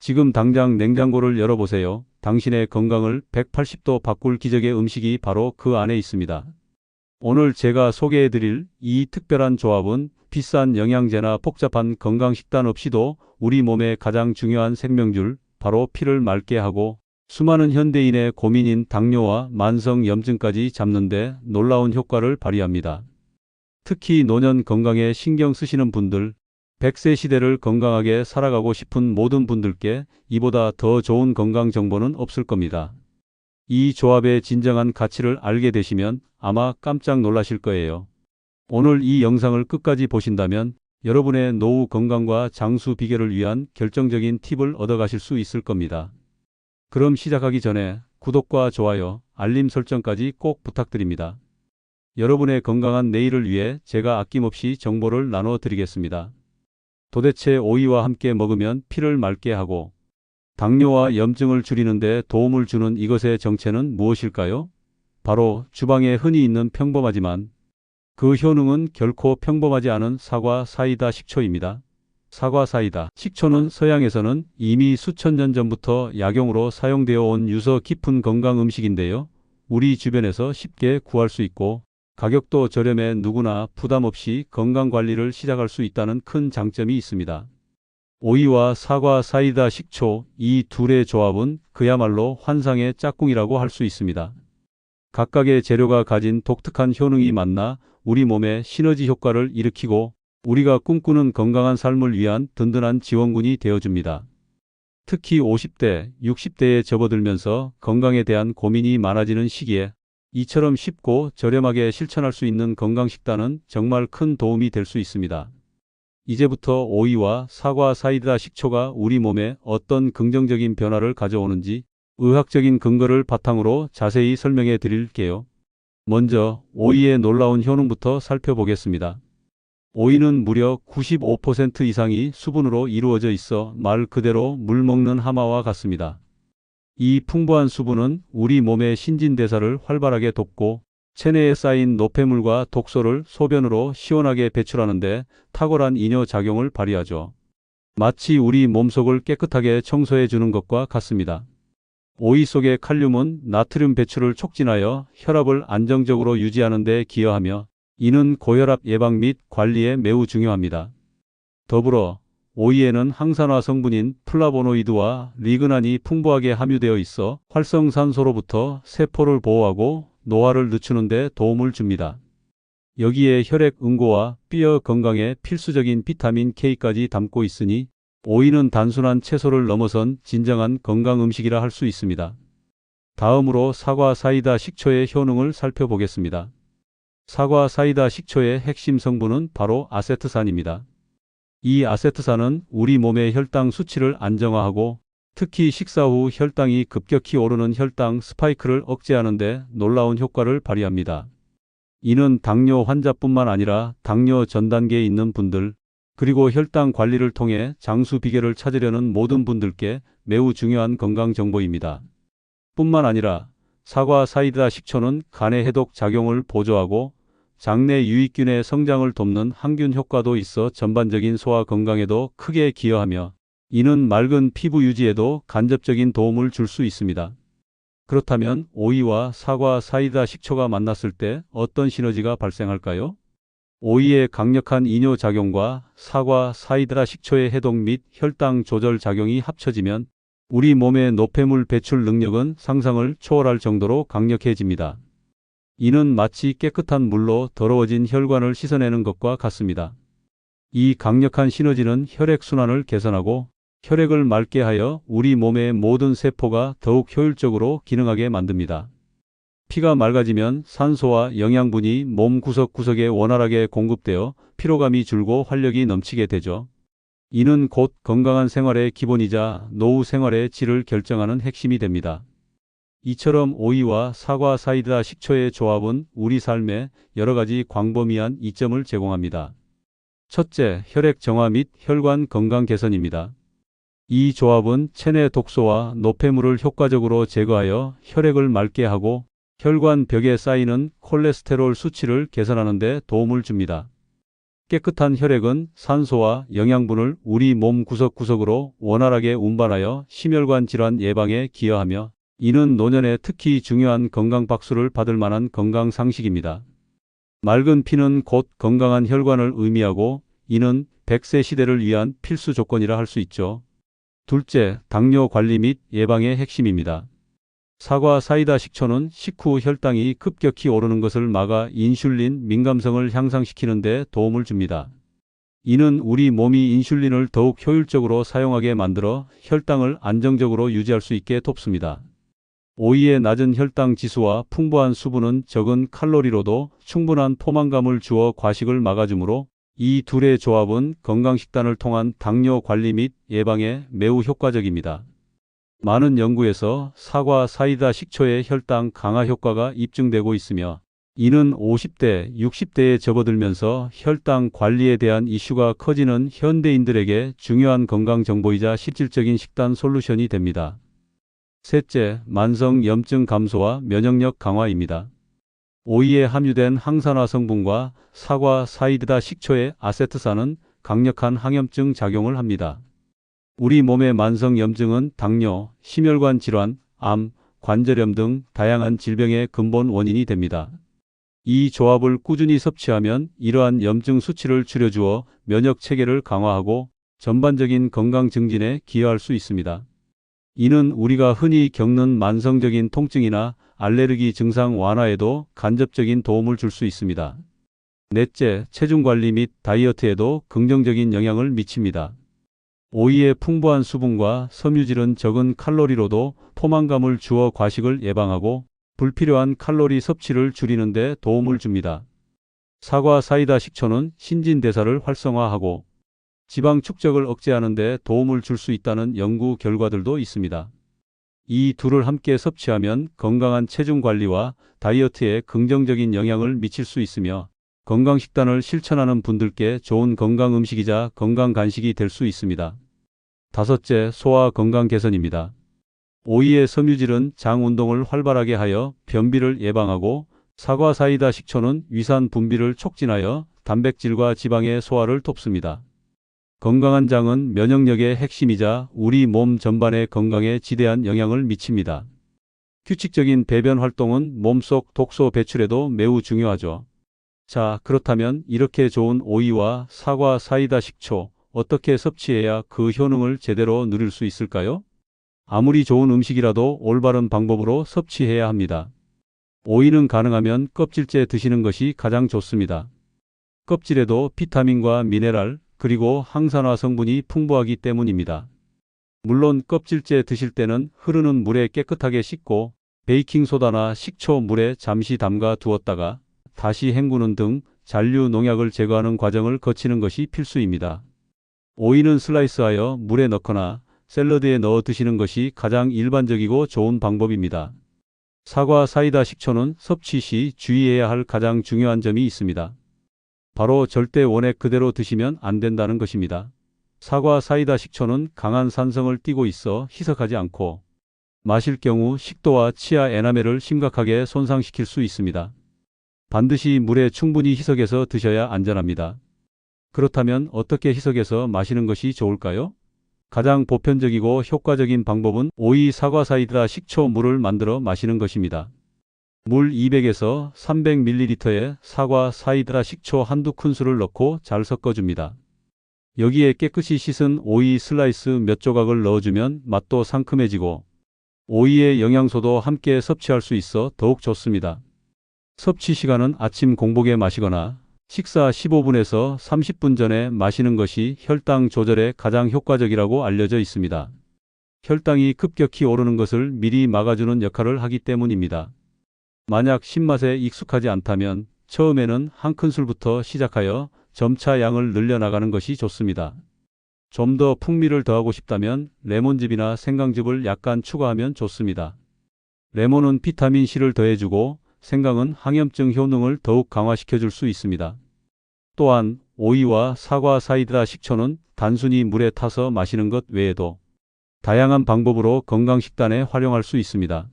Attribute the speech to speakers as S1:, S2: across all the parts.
S1: 지금 당장 냉장고를 열어보세요. 당신의 건강을 180도 바꿀 기적의 음식이 바로 그 안에 있습니다. 오늘 제가 소개해드릴 이 특별한 조합은 비싼 영양제나 복잡한 건강식단 없이도 우리 몸의 가장 중요한 생명줄, 바로 피를 맑게 하고 수많은 현대인의 고민인 당뇨와 만성염증까지 잡는데 놀라운 효과를 발휘합니다. 특히 노년 건강에 신경 쓰시는 분들, 100세 시대를 건강하게 살아가고 싶은 모든 분들께 이보다 더 좋은 건강 정보는 없을 겁니다. 이 조합의 진정한 가치를 알게 되시면 아마 깜짝 놀라실 거예요. 오늘 이 영상을 끝까지 보신다면 여러분의 노후 건강과 장수 비결을 위한 결정적인 팁을 얻어가실 수 있을 겁니다. 그럼 시작하기 전에 구독과 좋아요, 알림 설정까지 꼭 부탁드립니다. 여러분의 건강한 내일을 위해 제가 아낌없이 정보를 나눠 드리겠습니다. 도대체 오이와 함께 먹으면 피를 맑게 하고 당뇨와 염증을 줄이는 데 도움을 주는 이것의 정체는 무엇일까요? 바로 주방에 흔히 있는 평범하지만 그 효능은 결코 평범하지 않은 사과 사이다 식초입니다. 사과 사이다 식초는 서양에서는 이미 수천 년 전부터 약용으로 사용되어 온 유서 깊은 건강 음식인데요. 우리 주변에서 쉽게 구할 수 있고 가격도 저렴해 누구나 부담 없이 건강관리를 시작할 수 있다는 큰 장점이 있습니다. 오이와 사과 사이다 식초, 이 둘의 조합은 그야말로 환상의 짝꿍이라고 할 수 있습니다. 각각의 재료가 가진 독특한 효능이 만나 우리 몸에 시너지 효과를 일으키고 우리가 꿈꾸는 건강한 삶을 위한 든든한 지원군이 되어줍니다. 특히 50대, 60대에 접어들면서 건강에 대한 고민이 많아지는 시기에 이처럼 쉽고 저렴하게 실천할 수 있는 건강식단은 정말 큰 도움이 될 수 있습니다. 이제부터 오이와 사과 사이다 식초가 우리 몸에 어떤 긍정적인 변화를 가져오는지 의학적인 근거를 바탕으로 자세히 설명해 드릴게요. 먼저 오이의 놀라운 효능부터 살펴보겠습니다. 오이는 무려 95% 이상이 수분으로 이루어져 있어 말 그대로 물 먹는 하마와 같습니다. 이 풍부한 수분은 우리 몸의 신진대사를 활발하게 돕고 체내에 쌓인 노폐물과 독소를 소변으로 시원하게 배출하는 데 탁월한 이뇨 작용을 발휘하죠. 마치 우리 몸속을 깨끗하게 청소해 주는 것과 같습니다. 오이 속의 칼륨은 나트륨 배출을 촉진하여 혈압을 안정적으로 유지하는 데 기여하며 이는 고혈압 예방 및 관리에 매우 중요합니다. 더불어 오이에는 항산화 성분인 플라보노이드와 리그난이 풍부하게 함유되어 있어 활성산소로부터 세포를 보호하고 노화를 늦추는 데 도움을 줍니다. 여기에 혈액 응고와 뼈 건강에 필수적인 비타민 K까지 담고 있으니 오이는 단순한 채소를 넘어선 진정한 건강 음식이라 할 수 있습니다. 다음으로 사과 사이다 식초의 효능을 살펴보겠습니다. 사과 사이다 식초의 핵심 성분은 바로 아세트산입니다. 이 아세트산은 우리 몸의 혈당 수치를 안정화하고 특히 식사 후 혈당이 급격히 오르는 혈당 스파이크를 억제하는 데 놀라운 효과를 발휘합니다. 이는 당뇨 환자뿐만 아니라 당뇨 전 단계에 있는 분들, 그리고 혈당 관리를 통해 장수 비결을 찾으려는 모든 분들께 매우 중요한 건강 정보입니다. 뿐만 아니라 사과 사이다 식초는 간의 해독 작용을 보조하고 장내 유익균의 성장을 돕는 항균 효과도 있어 전반적인 소화 건강에도 크게 기여하며 이는 맑은 피부 유지에도 간접적인 도움을 줄 수 있습니다. 그렇다면 오이와 사과 사이다 식초가 만났을 때 어떤 시너지가 발생할까요? 오이의 강력한 이뇨 작용과 사과 사이다 식초의 해독 및 혈당 조절 작용이 합쳐지면 우리 몸의 노폐물 배출 능력은 상상을 초월할 정도로 강력해집니다. 이는 마치 깨끗한 물로 더러워진 혈관을 씻어내는 것과 같습니다. 이 강력한 시너지는 혈액순환을 개선하고 혈액을 맑게 하여 우리 몸의 모든 세포가 더욱 효율적으로 기능하게 만듭니다. 피가 맑아지면 산소와 영양분이 몸 구석구석에 원활하게 공급되어 피로감이 줄고 활력이 넘치게 되죠. 이는 곧 건강한 생활의 기본이자 노후 생활의 질을 결정하는 핵심이 됩니다. 이처럼 오이와 사과 사이다 식초의 조합은 우리 삶에 여러 가지 광범위한 이점을 제공합니다. 첫째, 혈액 정화 및 혈관 건강 개선입니다. 이 조합은 체내 독소와 노폐물을 효과적으로 제거하여 혈액을 맑게 하고 혈관 벽에 쌓이는 콜레스테롤 수치를 개선하는 데 도움을 줍니다. 깨끗한 혈액은 산소와 영양분을 우리 몸 구석구석으로 원활하게 운반하여 심혈관 질환 예방에 기여하며 이는 노년에 특히 중요한 건강 박수를 받을 만한 건강 상식입니다. 맑은 피는 곧 건강한 혈관을 의미하고 이는 100세 시대를 위한 필수 조건이라 할 수 있죠. 둘째, 당뇨 관리 및 예방의 핵심입니다. 사과, 사이다, 식초는 식후 혈당이 급격히 오르는 것을 막아 인슐린 민감성을 향상시키는 데 도움을 줍니다. 이는 우리 몸이 인슐린을 더욱 효율적으로 사용하게 만들어 혈당을 안정적으로 유지할 수 있게 돕습니다. 오이의 낮은 혈당 지수와 풍부한 수분은 적은 칼로리로도 충분한 포만감을 주어 과식을 막아주므로 이 둘의 조합은 건강식단을 통한 당뇨 관리 및 예방에 매우 효과적입니다. 많은 연구에서 사과, 사이다, 식초의 혈당 강화 효과가 입증되고 있으며 이는 50대, 60대에 접어들면서 혈당 관리에 대한 이슈가 커지는 현대인들에게 중요한 건강 정보이자 실질적인 식단 솔루션이 됩니다. 셋째, 만성 염증 감소와 면역력 강화입니다. 오이에 함유된 항산화 성분과 사과, 사이다, 식초의 아세트산은 강력한 항염증 작용을 합니다. 우리 몸의 만성 염증은 당뇨, 심혈관 질환, 암, 관절염 등 다양한 질병의 근본 원인이 됩니다. 이 조합을 꾸준히 섭취하면 이러한 염증 수치를 줄여주어 면역 체계를 강화하고 전반적인 건강 증진에 기여할 수 있습니다. 이는 우리가 흔히 겪는 만성적인 통증이나 알레르기 증상 완화에도 간접적인 도움을 줄 수 있습니다. 넷째, 체중 관리 및 다이어트에도 긍정적인 영향을 미칩니다. 오이의 풍부한 수분과 섬유질은 적은 칼로리로도 포만감을 주어 과식을 예방하고 불필요한 칼로리 섭취를 줄이는 데 도움을 줍니다. 사과, 사이다, 식초는 신진대사를 활성화하고 지방 축적을 억제하는 데 도움을 줄 수 있다는 연구 결과들도 있습니다. 이 둘을 함께 섭취하면 건강한 체중 관리와 다이어트에 긍정적인 영향을 미칠 수 있으며 건강식단을 실천하는 분들께 좋은 건강 음식이자 건강 간식이 될 수 있습니다. 다섯째, 소화 건강 개선입니다. 오이의 섬유질은 장 운동을 활발하게 하여 변비를 예방하고 사과, 사이다, 식초는 위산 분비를 촉진하여 단백질과 지방의 소화를 돕습니다. 건강한 장은 면역력의 핵심이자 우리 몸 전반의 건강에 지대한 영향을 미칩니다. 규칙적인 배변 활동은 몸속 독소 배출에도 매우 중요하죠. 자, 그렇다면 이렇게 좋은 오이와 사과, 사이다, 식초 어떻게 섭취해야 그 효능을 제대로 누릴 수 있을까요? 아무리 좋은 음식이라도 올바른 방법으로 섭취해야 합니다. 오이는 가능하면 껍질째 드시는 것이 가장 좋습니다. 껍질에도 비타민과 미네랄, 그리고 항산화 성분이 풍부하기 때문입니다. 물론 껍질째 드실 때는 흐르는 물에 깨끗하게 씻고 베이킹소다나 식초 물에 잠시 담가 두었다가 다시 헹구는 등 잔류 농약을 제거하는 과정을 거치는 것이 필수입니다. 오이는 슬라이스하여 물에 넣거나 샐러드에 넣어 드시는 것이 가장 일반적이고 좋은 방법입니다. 사과, 사이다, 식초는 섭취 시 주의해야 할 가장 중요한 점이 있습니다. 바로 절대 원액 그대로 드시면 안 된다는 것입니다. 사과, 사이다, 식초는 강한 산성을 띠고 있어 희석하지 않고 마실 경우 식도와 치아 에나멜을 심각하게 손상시킬 수 있습니다. 반드시 물에 충분히 희석해서 드셔야 안전합니다. 그렇다면 어떻게 희석해서 마시는 것이 좋을까요? 가장 보편적이고 효과적인 방법은 오이, 사과, 사이다, 식초 물을 만들어 마시는 것입니다. 물 200에서 300ml에 사과, 사이다, 식초 한두 큰술을 넣고 잘 섞어줍니다. 여기에 깨끗이 씻은 오이 슬라이스 몇 조각을 넣어주면 맛도 상큼해지고 오이의 영양소도 함께 섭취할 수 있어 더욱 좋습니다. 섭취 시간은 아침 공복에 마시거나 식사 15분에서 30분 전에 마시는 것이 혈당 조절에 가장 효과적이라고 알려져 있습니다. 혈당이 급격히 오르는 것을 미리 막아주는 역할을 하기 때문입니다. 만약 신맛에 익숙하지 않다면 처음에는 한 큰술부터 시작하여 점차 양을 늘려나가는 것이 좋습니다. 좀 더 풍미를 더하고 싶다면 레몬즙이나 생강즙을 약간 추가하면 좋습니다. 레몬은 비타민C를 더해주고 생강은 항염증 효능을 더욱 강화시켜줄 수 있습니다. 또한 오이와 사과, 사이다, 식초는 단순히 물에 타서 마시는 것 외에도 다양한 방법으로 건강식단에 활용할 수 있습니다.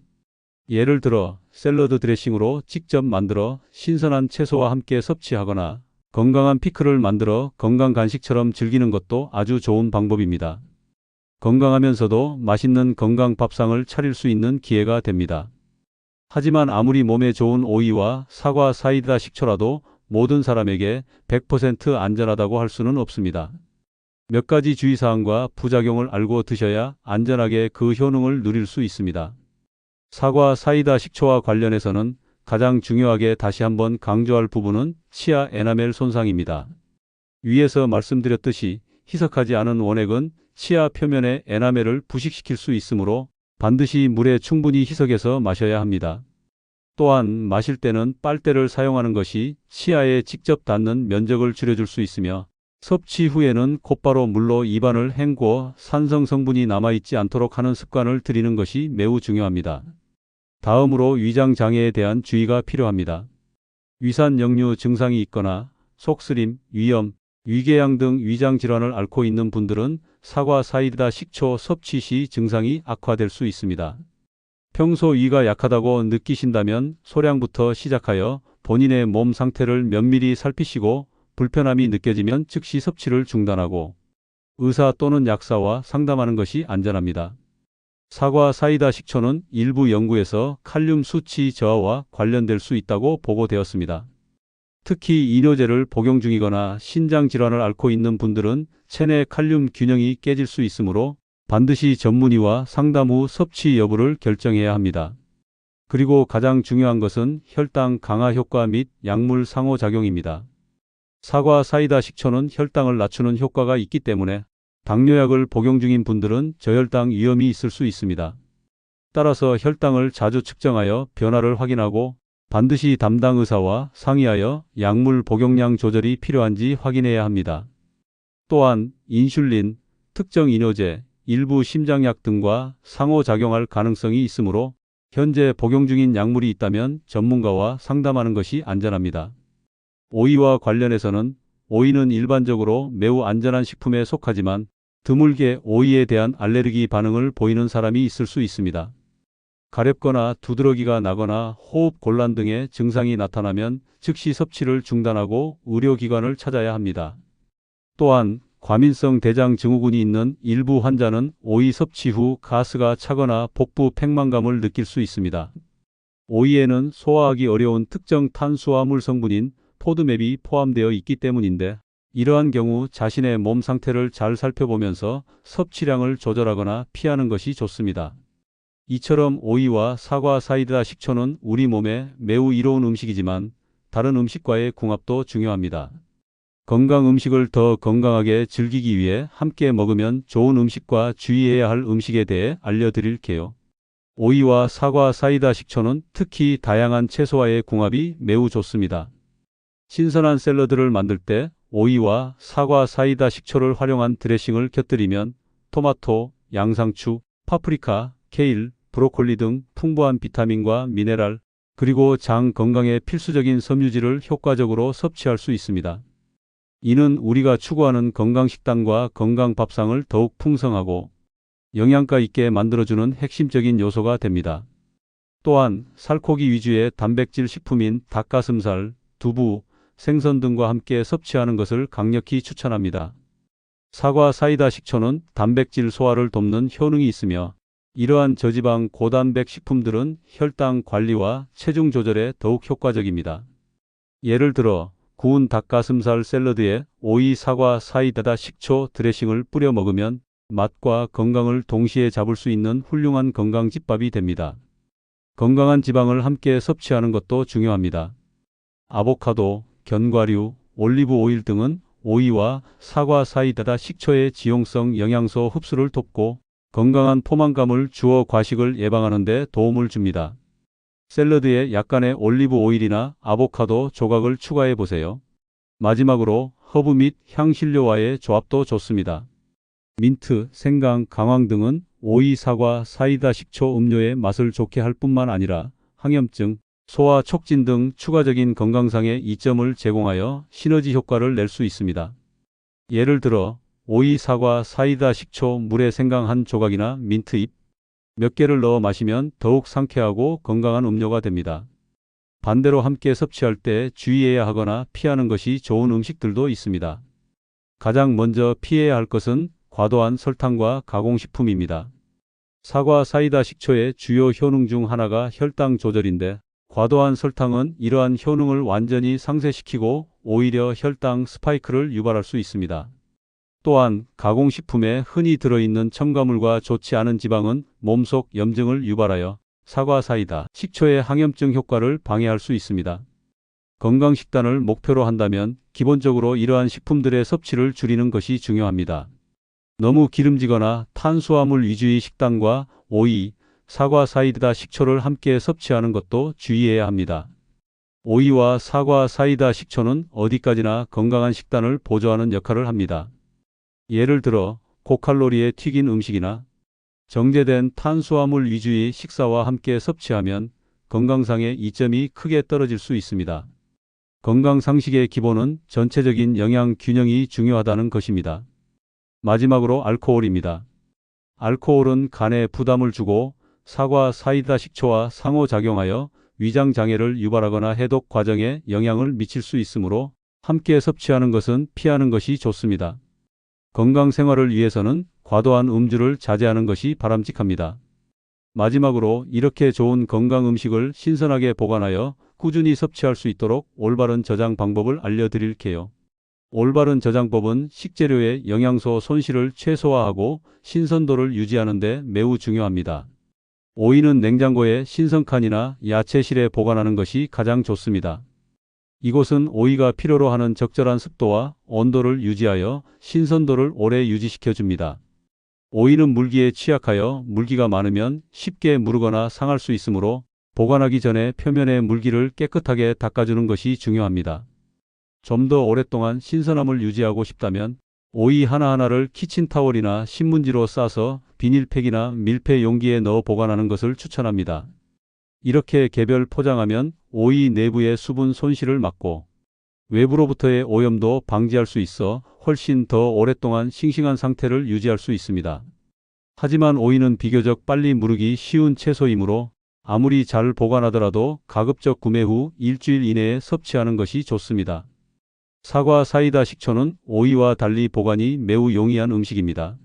S1: 예를 들어 샐러드 드레싱으로 직접 만들어 신선한 채소와 함께 섭취하거나 건강한 피클을 만들어 건강 간식처럼 즐기는 것도 아주 좋은 방법입니다. 건강하면서도 맛있는 건강 밥상을 차릴 수 있는 기회가 됩니다. 하지만 아무리 몸에 좋은 오이와 사과 사이다 식초라도 모든 사람에게 100% 안전하다고 할 수는 없습니다. 몇 가지 주의사항과 부작용을 알고 드셔야 안전하게 그 효능을 누릴 수 있습니다. 사과 사이다 식초와 관련해서는 가장 중요하게 다시 한번 강조할 부분은 치아 에나멜 손상입니다. 위에서 말씀드렸듯이 희석하지 않은 원액은 치아 표면의 에나멜을 부식시킬 수 있으므로 반드시 물에 충분히 희석해서 마셔야 합니다. 또한 마실 때는 빨대를 사용하는 것이 치아에 직접 닿는 면적을 줄여줄 수 있으며 섭취 후에는 곧바로 물로 입안을 헹구어 산성 성분이 남아있지 않도록 하는 습관을 들이는 것이 매우 중요합니다. 다음으로 위장 장애에 대한 주의가 필요합니다. 위산 역류 증상이 있거나 속쓰림, 위염, 위궤양 등 위장 질환을 앓고 있는 분들은 사과 사이다 식초 섭취 시 증상이 악화될 수 있습니다. 평소 위가 약하다고 느끼신다면 소량부터 시작하여 본인의 몸 상태를 면밀히 살피시고 불편함이 느껴지면 즉시 섭취를 중단하고 의사 또는 약사와 상담하는 것이 안전합니다. 사과 사이다 식초는 일부 연구에서 칼륨 수치 저하와 관련될 수 있다고 보고되었습니다. 특히 이뇨제를 복용 중이거나 신장 질환을 앓고 있는 분들은 체내 칼륨 균형이 깨질 수 있으므로 반드시 전문의와 상담 후 섭취 여부를 결정해야 합니다. 그리고 가장 중요한 것은 혈당 강화 효과 및 약물 상호작용입니다. 사과 사이다 식초는 혈당을 낮추는 효과가 있기 때문에 당뇨약을 복용 중인 분들은 저혈당 위험이 있을 수 있습니다. 따라서 혈당을 자주 측정하여 변화를 확인하고 반드시 담당 의사와 상의하여 약물 복용량 조절이 필요한지 확인해야 합니다. 또한 인슐린, 특정 이뇨제, 일부 심장약 등과 상호작용할 가능성이 있으므로 현재 복용 중인 약물이 있다면 전문가와 상담하는 것이 안전합니다. 오이와 관련해서는 오이는 일반적으로 매우 안전한 식품에 속하지만 드물게 오이에 대한 알레르기 반응을 보이는 사람이 있을 수 있습니다. 가렵거나 두드러기가 나거나 호흡 곤란 등의 증상이 나타나면 즉시 섭취를 중단하고 의료기관을 찾아야 합니다. 또한 과민성 대장 증후군이 있는 일부 환자는 오이 섭취 후 가스가 차거나 복부 팽만감을 느낄 수 있습니다. 오이에는 소화하기 어려운 특정 탄수화물 성분인 포드맵이 포함되어 있기 때문인데 이러한 경우 자신의 몸 상태를 잘 살펴보면서 섭취량을 조절하거나 피하는 것이 좋습니다. 이처럼 오이와 사과 사이다 식초는 우리 몸에 매우 이로운 음식이지만 다른 음식과의 궁합도 중요합니다. 건강 음식을 더 건강하게 즐기기 위해 함께 먹으면 좋은 음식과 주의해야 할 음식에 대해 알려드릴게요. 오이와 사과 사이다 식초는 특히 다양한 채소와의 궁합이 매우 좋습니다. 신선한 샐러드를 만들 때 오이와 사과 사이다 식초를 활용한 드레싱을 곁들이면 토마토, 양상추, 파프리카, 케일, 브로콜리 등 풍부한 비타민과 미네랄, 그리고 장 건강에 필수적인 섬유질을 효과적으로 섭취할 수 있습니다. 이는 우리가 추구하는 건강식단과 건강밥상을 더욱 풍성하고 영양가 있게 만들어주는 핵심적인 요소가 됩니다. 또한 살코기 위주의 단백질 식품인 닭가슴살, 두부, 생선 등과 함께 섭취하는 것을 강력히 추천합니다. 사과 사이다 식초는 단백질 소화를 돕는 효능이 있으며 이러한 저지방 고단백 식품들은 혈당 관리와 체중 조절에 더욱 효과적입니다. 예를 들어 구운 닭가슴살 샐러드에 오이 사과 사이다 식초 드레싱을 뿌려 먹으면 맛과 건강을 동시에 잡을 수 있는 훌륭한 건강집밥이 됩니다. 건강한 지방을 함께 섭취하는 것도 중요합니다. 아보카도, 견과류, 올리브 오일 등은 오이와 사과 사이다 식초의 지용성 영양소 흡수를 돕고 건강한 포만감을 주어 과식을 예방하는 데 도움을 줍니다. 샐러드에 약간의 올리브 오일이나 아보카도 조각을 추가해 보세요. 마지막으로 허브 및 향신료와의 조합도 좋습니다. 민트, 생강, 강황 등은 오이, 사과, 사이다 식초 음료의 맛을 좋게 할 뿐만 아니라 항염증, 소화 촉진 등 추가적인 건강상의 이점을 제공하여 시너지 효과를 낼 수 있습니다. 예를 들어 오이, 사과, 사이다 식초, 물에 생강 한 조각이나 민트 잎 몇 개를 넣어 마시면 더욱 상쾌하고 건강한 음료가 됩니다. 반대로 함께 섭취할 때 주의해야 하거나 피하는 것이 좋은 음식들도 있습니다. 가장 먼저 피해야 할 것은 과도한 설탕과 가공식품입니다. 사과, 사이다, 식초의 주요 효능 중 하나가 혈당 조절인데 과도한 설탕은 이러한 효능을 완전히 상쇄시키고 오히려 혈당 스파이크를 유발할 수 있습니다. 또한 가공식품에 흔히 들어있는 첨가물과 좋지 않은 지방은 몸속 염증을 유발하여 사과, 사이다, 식초의 항염증 효과를 방해할 수 있습니다. 건강식단을 목표로 한다면 기본적으로 이러한 식품들의 섭취를 줄이는 것이 중요합니다. 너무 기름지거나 탄수화물 위주의 식단과 오이, 사과, 사이다, 식초를 함께 섭취하는 것도 주의해야 합니다. 오이와 사과, 사이다, 식초는 어디까지나 건강한 식단을 보조하는 역할을 합니다. 예를 들어 고칼로리의 튀긴 음식이나 정제된 탄수화물 위주의 식사와 함께 섭취하면 건강상의 이점이 크게 떨어질 수 있습니다. 건강상식의 기본은 전체적인 영양 균형이 중요하다는 것입니다. 마지막으로 알코올입니다. 알코올은 간에 부담을 주고 사과, 사이다, 식초와 상호작용하여 위장장애를 유발하거나 해독 과정에 영향을 미칠 수 있으므로 함께 섭취하는 것은 피하는 것이 좋습니다. 건강 생활을 위해서는 과도한 음주를 자제하는 것이 바람직합니다. 마지막으로 이렇게 좋은 건강 음식을 신선하게 보관하여 꾸준히 섭취할 수 있도록 올바른 저장 방법을 알려드릴게요. 올바른 저장법은 식재료의 영양소 손실을 최소화하고 신선도를 유지하는 데 매우 중요합니다. 오이는 냉장고에 신선칸이나 야채실에 보관하는 것이 가장 좋습니다. 이곳은 오이가 필요로 하는 적절한 습도와 온도를 유지하여 신선도를 오래 유지시켜 줍니다. 오이는 물기에 취약하여 물기가 많으면 쉽게 무르거나 상할 수 있으므로 보관하기 전에 표면의 물기를 깨끗하게 닦아주는 것이 중요합니다. 좀 더 오랫동안 신선함을 유지하고 싶다면 오이 하나하나를 키친타월이나 신문지로 싸서 비닐팩이나 밀폐 용기에 넣어 보관하는 것을 추천합니다. 이렇게 개별 포장하면 오이 내부의 수분 손실을 막고 외부로부터의 오염도 방지할 수 있어 훨씬 더 오랫동안 싱싱한 상태를 유지할 수 있습니다. 하지만 오이는 비교적 빨리 무르기 쉬운 채소이므로 아무리 잘 보관하더라도 가급적 구매 후 일주일 이내에 섭취하는 것이 좋습니다. 사과, 사이다, 식초는 오이와 달리 보관이 매우 용이한 음식입니다.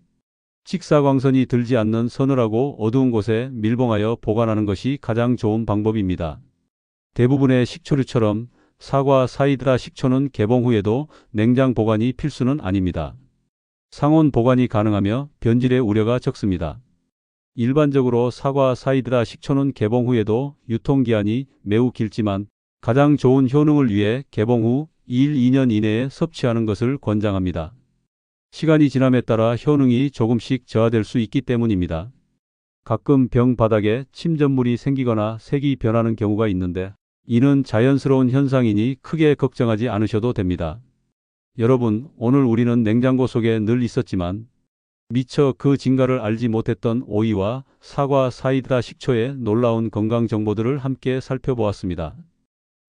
S1: 직사광선이 들지 않는 서늘하고 어두운 곳에 밀봉하여 보관하는 것이 가장 좋은 방법입니다. 대부분의 식초류처럼 사과, 사이다, 식초는 개봉 후에도 냉장 보관이 필수는 아닙니다. 상온 보관이 가능하며 변질의 우려가 적습니다. 일반적으로 사과, 사이다, 식초는 개봉 후에도 유통기한이 매우 길지만 가장 좋은 효능을 위해 개봉 후 1, 2년 이내에 섭취하는 것을 권장합니다. 시간이 지남에 따라 효능이 조금씩 저하될 수 있기 때문입니다. 가끔 병 바닥에 침전물이 생기거나 색이 변하는 경우가 있는데 이는 자연스러운 현상이니 크게 걱정하지 않으셔도 됩니다. 여러분, 오늘 우리는 냉장고 속에 늘 있었지만 미처 그 진가를 알지 못했던 오이와 사과, 사이다, 식초의 놀라운 건강 정보들을 함께 살펴보았습니다.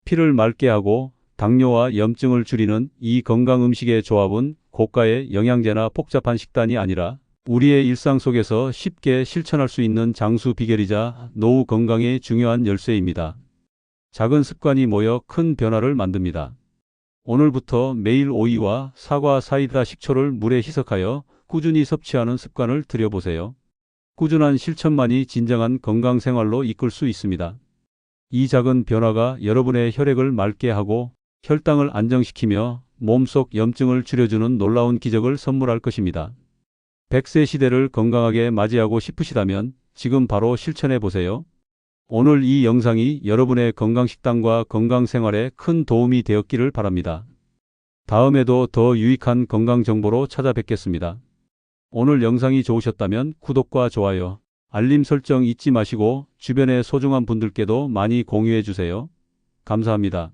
S1: 피를 맑게 하고 당뇨와 염증을 줄이는 이 건강 음식의 조합은 고가의 영양제나 복잡한 식단이 아니라 우리의 일상 속에서 쉽게 실천할 수 있는 장수 비결이자 노후 건강의 중요한 열쇠입니다. 작은 습관이 모여 큰 변화를 만듭니다. 오늘부터 매일 오이와 사과, 사이다, 식초를 물에 희석하여 꾸준히 섭취하는 습관을 들여보세요. 꾸준한 실천만이 진정한 건강 생활로 이끌 수 있습니다. 이 작은 변화가 여러분의 혈액을 맑게 하고 혈당을 안정시키며 몸속 염증을 줄여주는 놀라운 기적을 선물할 것입니다. 100세 시대를 건강하게 맞이하고 싶으시다면 지금 바로 실천해 보세요. 오늘 이 영상이 여러분의 건강식단과 건강생활에 큰 도움이 되었기를 바랍니다. 다음에도 더 유익한 건강정보로 찾아뵙겠습니다. 오늘 영상이 좋으셨다면 구독과 좋아요, 알림 설정 잊지 마시고 주변의 소중한 분들께도 많이 공유해 주세요. 감사합니다.